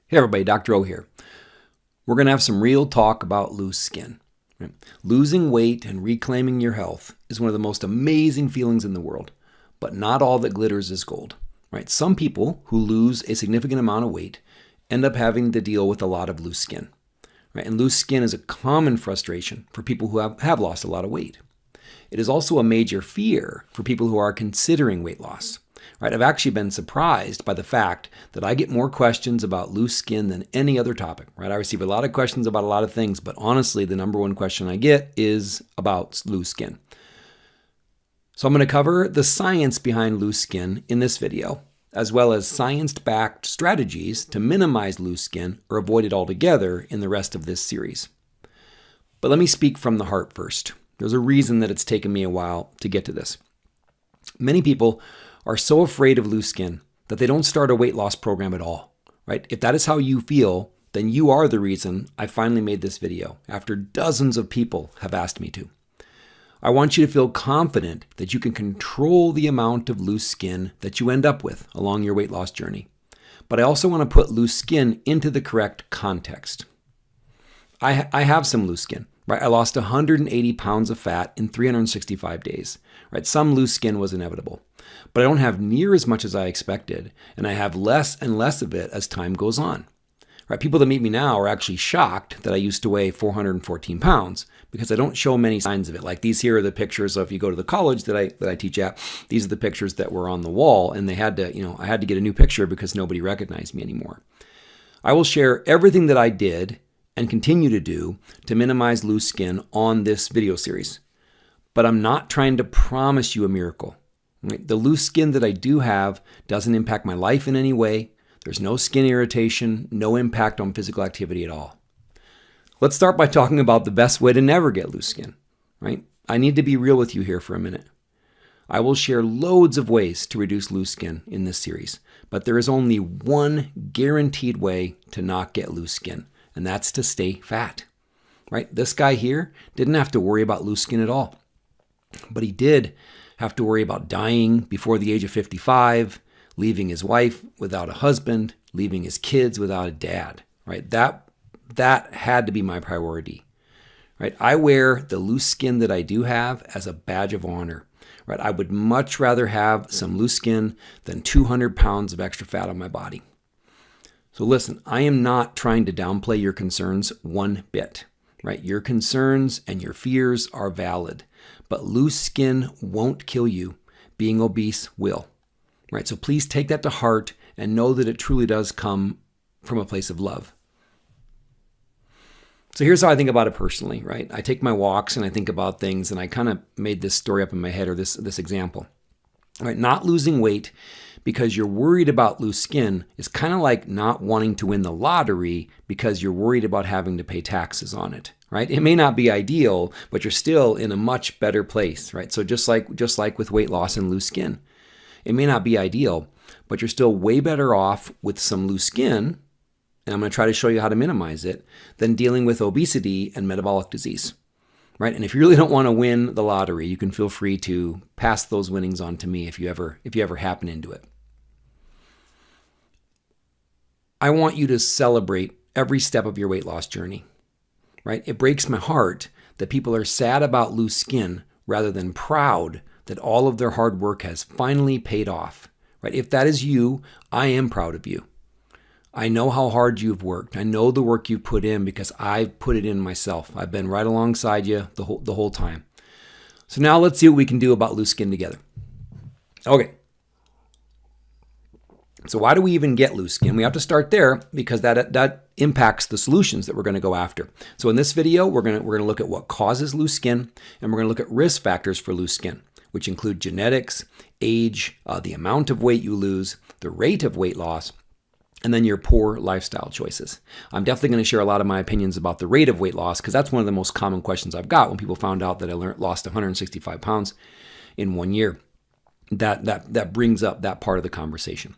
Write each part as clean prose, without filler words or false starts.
Hey everybody, Dr. O here. We're going to have some real talk about loose skin. Right? Losing weight and reclaiming your health is one of the most amazing feelings in the world, but not all that glitters is gold. Right? Some people who lose a significant amount of weight end up having to deal with a lot of loose skin. Right? And loose skin is a common frustration for people who have lost a lot of weight. It is also a major fear for people who are considering weight loss. Right? I've actually been surprised by the fact that I get more questions about loose skin than any other topic. Right? I receive a lot of questions about a lot of things, but honestly, the number one question I get is about loose skin. So I'm going to cover the science behind loose skin in this video, as well as science-backed strategies to minimize loose skin or avoid it altogether in the rest of this series. But let me speak from the heart first. There's a reason that it's taken me a while to get to this. Many people are so afraid of loose skin that they don't start a weight loss program at all, right? If that is how you feel, then you are the reason I finally made this video after dozens of people have asked me to. I want you to feel confident that you can control the amount of loose skin that you end up with along your weight loss journey. But I also want to put loose skin into the correct context. I have some loose skin. Right, I lost 180 pounds of fat in 365 days. Right, some loose skin was inevitable, but I don't have near as much as I expected, and I have less and less of it as time goes on. Right, people that meet me now are actually shocked that I used to weigh 414 pounds because I don't show many signs of it. Like these here are the pictures of, if you go to the college that I teach at, these are the pictures that were on the wall, and they had to, I had to get a new picture because nobody recognized me anymore. I will share everything that I did and continue to do to minimize loose skin on this video series. But I'm not trying to promise you a miracle. Right? The loose skin that I do have doesn't impact my life in any way. There's no skin irritation, no impact on physical activity at all. Let's start by talking about the best way to never get loose skin. Right? I need to be real with you here for a minute. I will share loads of ways to reduce loose skin in this series, but there is only one guaranteed way to not get loose skin, and that's to stay fat, right? This guy here didn't have to worry about loose skin at all, but he did have to worry about dying before the age of 55, leaving his wife without a husband, leaving his kids without a dad, right? That had to be my priority, right? I wear the loose skin that I do have as a badge of honor, right? I would much rather have some loose skin than 200 pounds of extra fat on my body. So listen, I am not trying to downplay your concerns one bit, right? Your concerns and your fears are valid, but loose skin won't kill you. Being obese will, right? So please take that to heart and know that it truly does come from a place of love. So here's how I think about it personally, right? I take my walks and I think about things, and I kind of made this story up in my head, or this example. Right, not losing weight because you're worried about loose skin is kind of like not wanting to win the lottery because you're worried about having to pay taxes on it, right? It may not be ideal, but you're still in a much better place, right? So just like with weight loss and loose skin, it may not be ideal, but you're still way better off with some loose skin, and I'm going to try to show you how to minimize it, than dealing with obesity and metabolic disease. Right? And if you really don't want to win the lottery, you can feel free to pass those winnings on to me if you ever happen into it. I want you to celebrate every step of your weight loss journey. Right? It breaks my heart that people are sad about loose skin rather than proud that all of their hard work has finally paid off. Right? If that is you, I am proud of you. I know how hard you've worked. I know the work you put in because I've put it in myself. I've been right alongside you the whole time. So now let's see what we can do about loose skin together. Okay. So why do we even get loose skin? We have to start there because that impacts the solutions that we're going to go after. So in this video, we're going to look at what causes loose skin, and we're going to look at risk factors for loose skin, which include genetics, age, the amount of weight you lose, the rate of weight loss, and then your poor lifestyle choices. I'm definitely going to share a lot of my opinions about the rate of weight loss because that's one of the most common questions I've got when people found out that I lost 165 pounds in 1 year. That brings up that part of the conversation.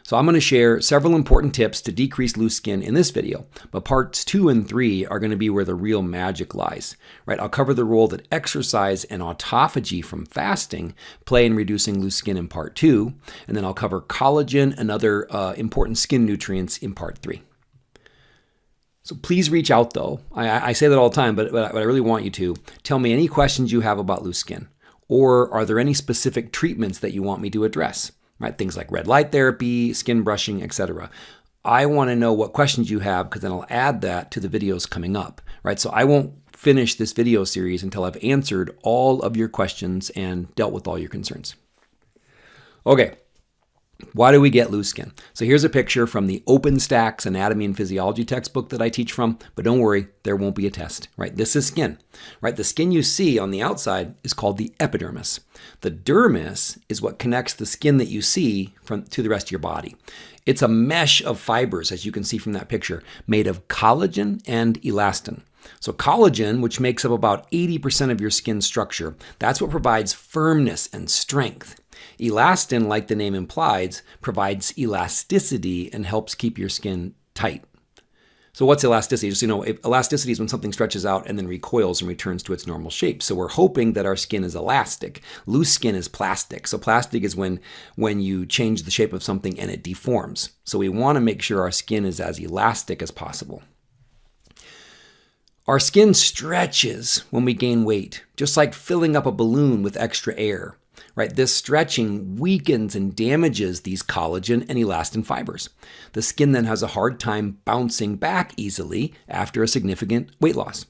So I'm going to share several important tips to decrease loose skin in this video, but parts 2 and 3 are going to be where the real magic lies, right? I'll cover the role that exercise and autophagy from fasting play in reducing loose skin in part 2, and then I'll cover collagen and other important skin nutrients in part 3. So please reach out though. I say that all the time, but I really want you to tell me any questions you have about loose skin, or are there any specific treatments that you want me to address, right? Things like red light therapy, skin brushing, etc. I want to know what questions you have because then I'll add that to the videos coming up, right? So I won't finish this video series until I've answered all of your questions and dealt with all your concerns. Okay. Why do we get loose skin? So here's a picture from the OpenStax Anatomy and Physiology textbook that I teach from, but don't worry, there won't be a test, right? This is skin, right? The skin you see on the outside is called the epidermis. The dermis is what connects the skin that you see to the rest of your body. It's a mesh of fibers, as you can see from that picture, made of collagen and elastin. So collagen, which makes up about 80% of your skin structure, that's what provides firmness and strength. Elastin, like the name implies, provides elasticity and helps keep your skin tight. So what's elasticity? Just elasticity is when something stretches out and then recoils and returns to its normal shape. So we're hoping that our skin is elastic. Loose skin is plastic. So plastic is when you change the shape of something and it deforms. So we want to make sure our skin is as elastic as possible. Our skin stretches when we gain weight, just like filling up a balloon with extra air. Right? This stretching weakens and damages these collagen and elastin fibers. The skin then has a hard time bouncing back easily after a significant weight loss.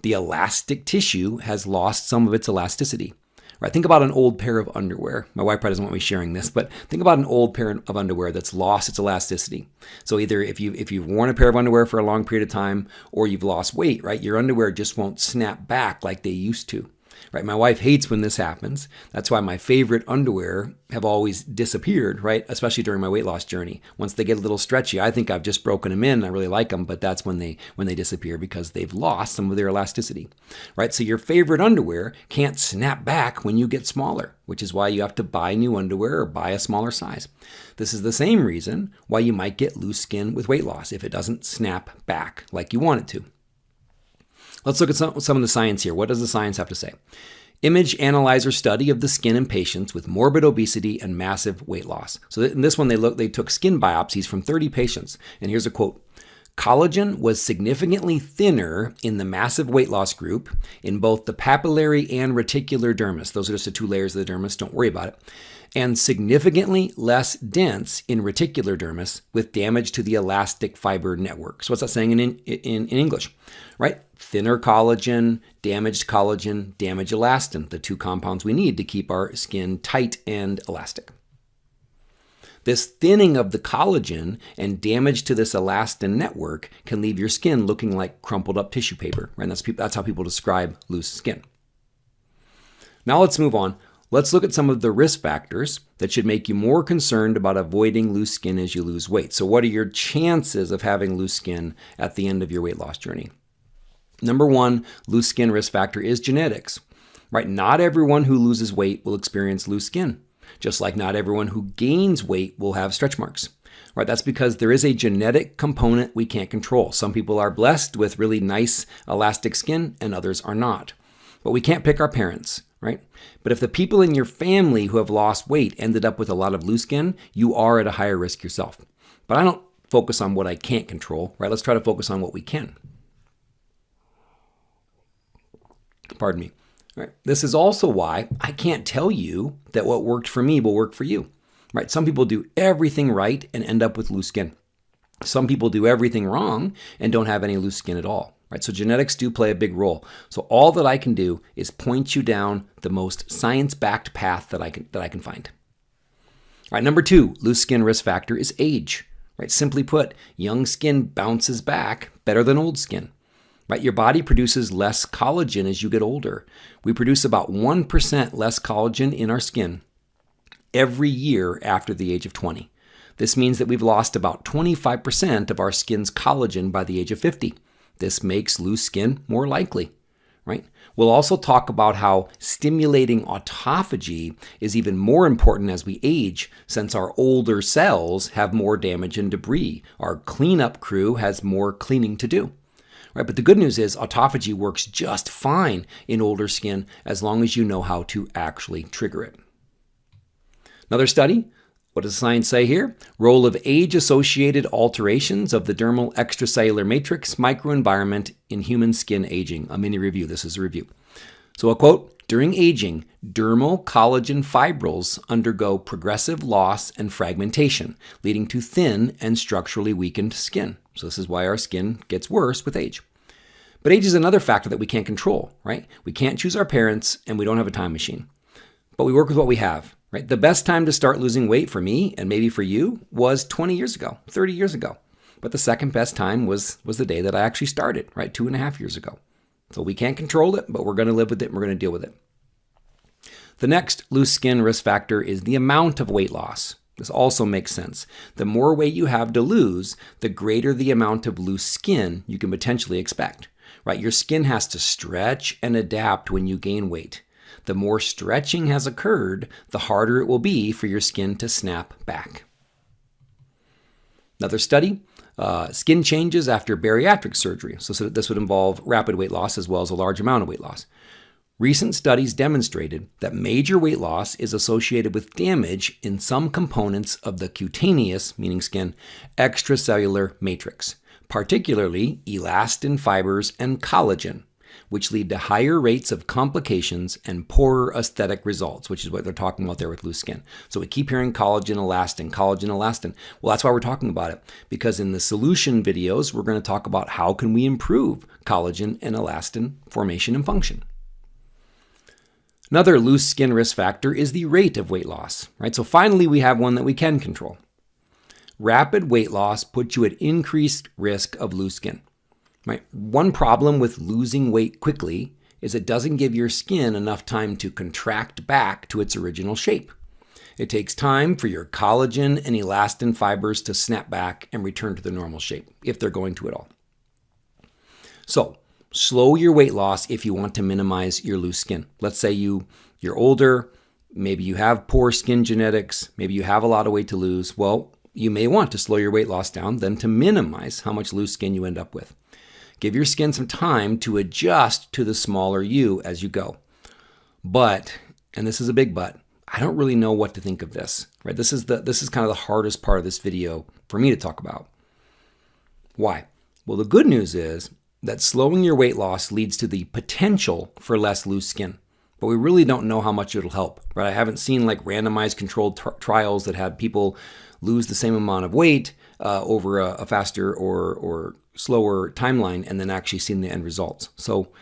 The elastic tissue has lost some of its elasticity. Right? Think about an old pair of underwear. My wife probably doesn't want me sharing this, but think about an old pair of underwear that's lost its elasticity. So either if you've worn a pair of underwear for a long period of time or you've lost weight, right? Your underwear just won't snap back like they used to. Right? My wife hates when this happens. That's why my favorite underwear have always disappeared, right? Especially during my weight loss journey. Once they get a little stretchy, I think I've just broken them in. I really like them, but that's when they disappear because they've lost some of their elasticity, right? So your favorite underwear can't snap back when you get smaller, which is why you have to buy new underwear or buy a smaller size. This is the same reason why you might get loose skin with weight loss if it doesn't snap back like you want it to. Let's look at some of the science here. What does the science have to say? Image analyzer study of the skin in patients with morbid obesity and massive weight loss. So in this one, they took skin biopsies from 30 patients. And here's a quote. Collagen was significantly thinner in the massive weight loss group in both the papillary and reticular dermis. Those are just the two layers of the dermis. Don't worry about it. And significantly less dense in reticular dermis with damage to the elastic fiber network. So what's that saying in English, right? Thinner collagen, damaged elastin, the two compounds we need to keep our skin tight and elastic. This thinning of the collagen and damage to this elastin network can leave your skin looking like crumpled up tissue paper, right? And that's how people describe loose skin. Now let's move on. Let's look at some of the risk factors that should make you more concerned about avoiding loose skin as you lose weight. So what are your chances of having loose skin at the end of your weight loss journey? Number one, loose skin risk factor is genetics, right? Not everyone who loses weight will experience loose skin, just like not everyone who gains weight will have stretch marks, right? That's because there is a genetic component we can't control. Some people are blessed with really nice elastic skin and others are not. But we can't pick our parents, right? But if the people in your family who have lost weight ended up with a lot of loose skin, you are at a higher risk yourself. But I don't focus on what I can't control, right? Let's try to focus on what we can. Pardon me. All right. This is also why I can't tell you that what worked for me will work for you, right? Some people do everything right and end up with loose skin. Some people do everything wrong and don't have any loose skin at all, right? So genetics do play a big role. So all that I can do is point you down the most science-backed path that I can find. All right, number two, loose skin risk factor is age, right? Simply put, young skin bounces back better than old skin. Right? Your body produces less collagen as you get older. We produce about 1% less collagen in our skin every year after the age of 20. This means that we've lost about 25% of our skin's collagen by the age of 50. This makes loose skin more likely, right? We'll also talk about how stimulating autophagy is even more important as we age, since our older cells have more damage and debris. Our cleanup crew has more cleaning to do. Right, but the good news is autophagy works just fine in older skin as long as you know how to actually trigger it. Another study, What does science say here? Role of age-associated alterations of the dermal extracellular matrix microenvironment in human skin aging. A mini review. This is a review. So a quote, during aging, dermal collagen fibrils undergo progressive loss and fragmentation, leading to thin and structurally weakened skin. So this is why our skin gets worse with age. But age is another factor that we can't control, right? We can't choose our parents and we don't have a time machine. But we work with what we have, right? The best time to start losing weight for me and maybe for you was 20 years ago, 30 years ago. But the second best time was the day that I actually started, right? 2.5 years ago. So we can't control it, but we're going to live with it and we're going to deal with it. The next loose skin risk factor is the amount of weight loss. This also makes sense. The more weight you have to lose, the greater the amount of loose skin you can potentially expect, right? Your skin has to stretch and adapt when you gain weight. The more stretching has occurred, the harder it will be for your skin to snap back. Another study, skin changes after bariatric surgery. So this would involve rapid weight loss as well as a large amount of weight loss. Recent studies demonstrated that major weight loss is associated with damage in some components of the cutaneous, meaning skin, extracellular matrix, particularly elastin fibers and collagen, which lead to higher rates of complications and poorer aesthetic results, which is what they're talking about there with loose skin. So we keep hearing collagen, elastin, collagen, elastin. Well, that's why we're talking about it, because in the solution videos, we're going to talk about how can we improve collagen and elastin formation and function. Another loose skin risk factor is the rate of weight loss, right? So finally, we have one that we can control. Rapid weight loss puts you at increased risk of loose skin. Right? One problem with losing weight quickly is it doesn't give your skin enough time to contract back to its original shape. It takes time for your collagen and elastin fibers to snap back and return to the normal shape, if they're going to at all. So, slow your weight loss if you want to minimize your loose skin. Let's say you're older, maybe you have poor skin genetics, maybe you have a lot of weight to lose. Well, you may want to slow your weight loss down then to minimize how much loose skin you end up with. Give your skin some time to adjust to the smaller you as you go. But, and this is a big but, I don't really know what to think of this, right? This is kind of the hardest part of this video for me to talk about. Why? Well, the good news is that slowing your weight loss leads to the potential for less loose skin, but we really don't know how much it'll help, right? I haven't seen like randomized controlled trials that had people lose the same amount of weight over a faster or slower timeline and then actually seen the end results. So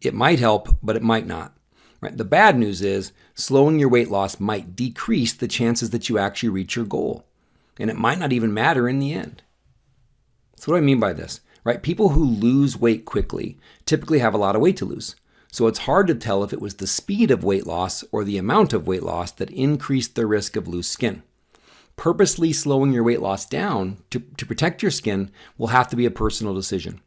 it might help, but it might not. Right? The bad news is slowing your weight loss might decrease the chances that you actually reach your goal. And it might not even matter in the end. So what do I mean by this? Right? People who lose weight quickly typically have a lot of weight to lose. So it's hard to tell if it was the speed of weight loss or the amount of weight loss that increased the risk of loose skin. Purposely slowing your weight loss down to protect your skin will have to be a personal decision.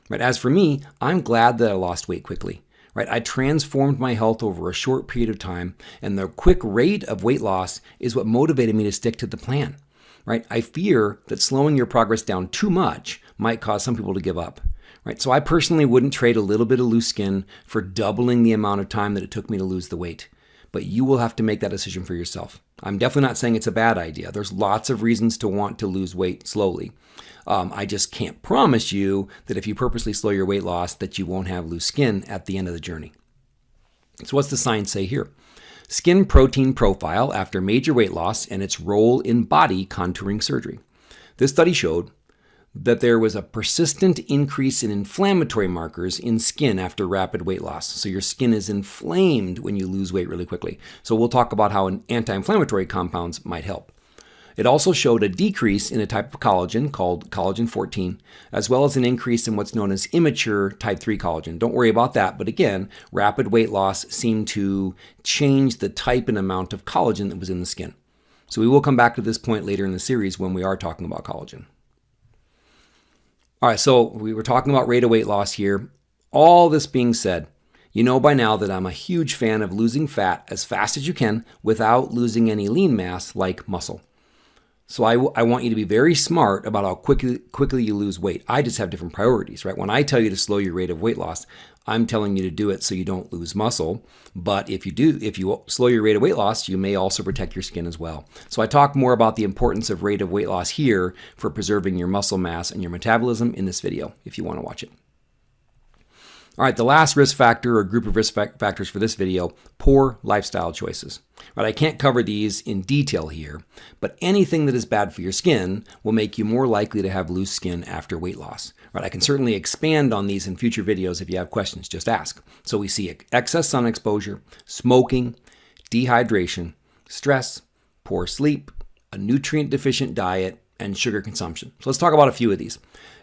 Right? As for me, I'm glad that I lost weight quickly. Right? I transformed my health over a short period of time, and the quick rate of weight loss is what motivated me to stick to the plan. Right? I fear that slowing your progress down too much might cause some people to give up. Right? So I personally wouldn't trade a little bit of loose skin for doubling the amount of time that it took me to lose the weight. But you will have to make that decision for yourself. I'm definitely not saying it's a bad idea. There's lots of reasons to want to lose weight slowly. I just can't promise you that if you purposely slow your weight loss that you won't have loose skin at the end of the journey. So what's the science say here? Skin protein profile after major weight loss and its role in body contouring surgery. This study showed that there was a persistent increase in inflammatory markers in skin after rapid weight loss. So your skin is inflamed when you lose weight really quickly. So we'll talk about how anti-inflammatory compounds might help. It also showed a decrease in a type of collagen called collagen 14, as well as an increase in what's known as immature type 3 collagen. Don't worry about that, but again, rapid weight loss seemed to change the type and amount of collagen that was in the skin. So we will come back to this point later in the series when we are talking about collagen. All right, so we were talking about rate of weight loss here. All this being said, you know by now that I'm a huge fan of losing fat as fast as you can without losing any lean mass like muscle. So I want you to be very smart about how quickly you lose weight. I just have different priorities, right? When I tell you to slow your rate of weight loss, I'm telling you to do it so you don't lose muscle. But if you slow your rate of weight loss, you may also protect your skin as well. So I talk more about the importance of rate of weight loss here for preserving your muscle mass and your metabolism in this video, if you want to watch it. All right, the last risk factor or group of risk factors for this video, poor lifestyle choices. Right, I can't cover these in detail here, but anything that is bad for your skin will make you more likely to have loose skin after weight loss. Right, I can certainly expand on these in future videos. If you have questions, just ask. So we see excess sun exposure, smoking, dehydration, stress, poor sleep, a nutrient deficient diet, and sugar consumption. So let's talk about a few of these.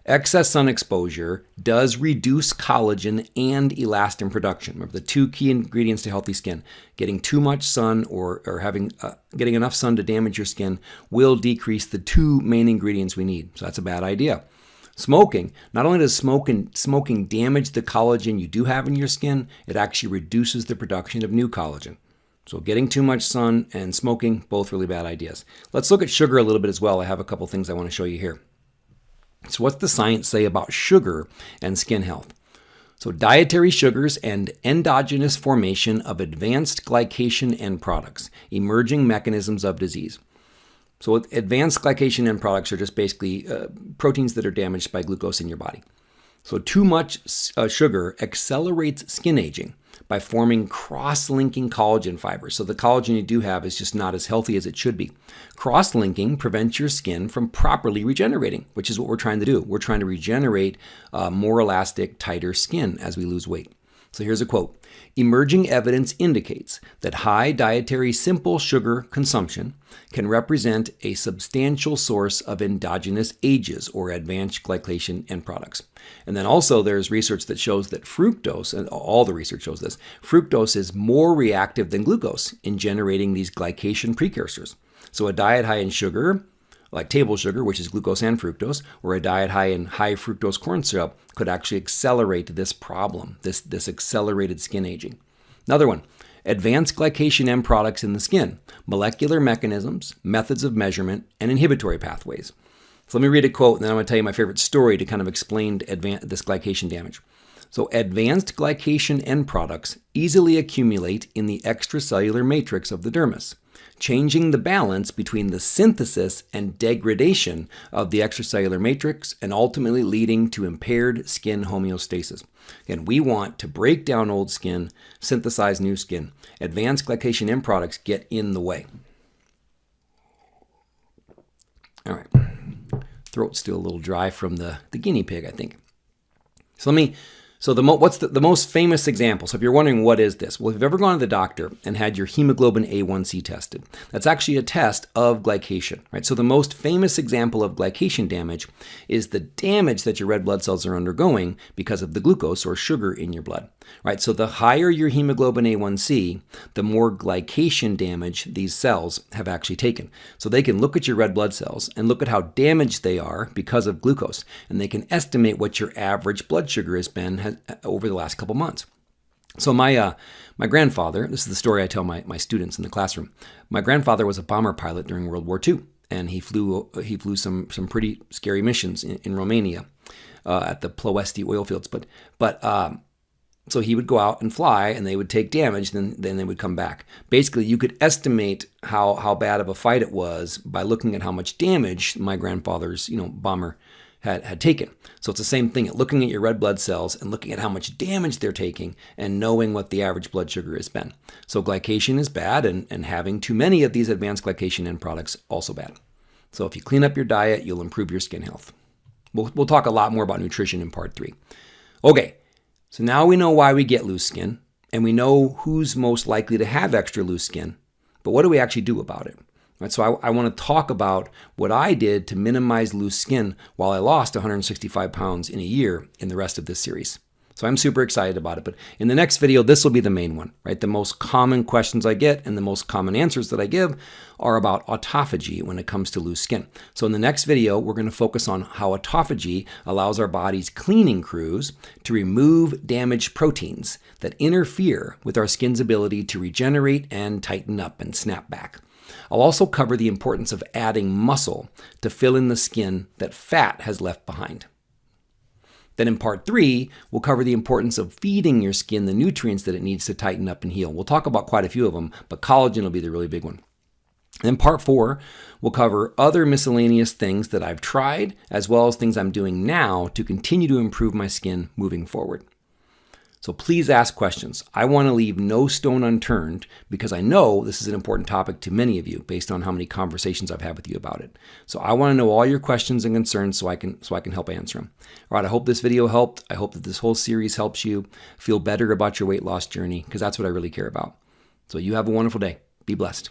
Excess sun exposure does reduce collagen and elastin production. Remember the two key ingredients to healthy skin. Getting too much sun or getting enough sun to damage your skin will decrease the two main ingredients we need. So that's a bad idea. Smoking, not only does smoking damage the collagen you do have in your skin, it actually reduces the production of new collagen. So getting too much sun and smoking, both really bad ideas. Let's look at sugar a little bit as well. I have a couple things I want to show you here. So what's the science say about sugar and skin health? So dietary sugars and endogenous formation of advanced glycation end products, emerging mechanisms of disease. So advanced glycation end products are just basically proteins that are damaged by glucose in your body. So too much sugar accelerates skin aging by forming cross-linking collagen fibers. So the collagen you do have is just not as healthy as it should be. Cross-linking prevents your skin from properly regenerating, which is what we're trying to do. We're trying to regenerate more elastic, tighter skin as we lose weight. So here's a quote. Emerging evidence indicates that high dietary simple sugar consumption can represent a substantial source of endogenous AGEs or advanced glycation end products. And then also there's research that shows that fructose, and all the research shows this, fructose is more reactive than glucose in generating these glycation precursors. So a diet high in sugar, like table sugar, which is glucose and fructose, or a diet high in high fructose corn syrup could actually accelerate this problem, this accelerated skin aging. Another one, advanced glycation end products in the skin, molecular mechanisms, methods of measurement, and inhibitory pathways. So let me read a quote, and then I'm going to tell you my favorite story to kind of explain this glycation damage. So advanced glycation end products easily accumulate in the extracellular matrix of the dermis, changing the balance between the synthesis and degradation of the extracellular matrix and ultimately leading to impaired skin homeostasis. Again, we want to break down old skin, synthesize new skin. Advanced glycation end products get in the way. All right. Throat's still a little dry from the guinea pig, I think. What's the most famous example? So if you're wondering what is this? Well, if you've ever gone to the doctor and had your hemoglobin A1C tested, that's actually a test of glycation, right? So the most famous example of glycation damage is the damage that your red blood cells are undergoing because of the glucose or sugar in your blood, right? So the higher your hemoglobin A1C, the more glycation damage these cells have actually taken. So they can look at your red blood cells and look at how damaged they are because of glucose, and they can estimate what your average blood sugar has been over the last couple months. So my grandfather, this is the story I tell my students in the classroom. My grandfather was a bomber pilot during World War II, and he flew some pretty scary missions in Romania at the Ploesti oil fields. So he would go out and fly, and they would take damage, then they would come back. Basically, you could estimate how bad of a fight it was by looking at how much damage my grandfather's bomber had taken. So it's the same thing, looking at your red blood cells and looking at how much damage they're taking and knowing what the average blood sugar has been. So glycation is bad, and having too many of these advanced glycation end products also bad. So if you clean up your diet, you'll improve your skin health. We'll talk a lot more about nutrition in part 3. Okay, so now we know why we get loose skin, and we know who's most likely to have extra loose skin, but what do we actually do about it? Right, so I want to talk about what I did to minimize loose skin while I lost 165 pounds in a year in the rest of this series. So I'm super excited about it. But in the next video, this will be the main one, right? The most common questions I get and the most common answers that I give are about autophagy when it comes to loose skin. So in the next video, we're going to focus on how autophagy allows our body's cleaning crews to remove damaged proteins that interfere with our skin's ability to regenerate and tighten up and snap back. I'll also cover the importance of adding muscle to fill in the skin that fat has left behind. Then in part 3, we'll cover the importance of feeding your skin the nutrients that it needs to tighten up and heal. We'll talk about quite a few of them, but collagen will be the really big one. Then part 4, we'll cover other miscellaneous things that I've tried, as well as things I'm doing now to continue to improve my skin moving forward. So please ask questions. I want to leave no stone unturned because I know this is an important topic to many of you based on how many conversations I've had with you about it. So I want to know all your questions and concerns so I can help answer them. All right, I hope this video helped. I hope that this whole series helps you feel better about your weight loss journey because that's what I really care about. So you have a wonderful day. Be blessed.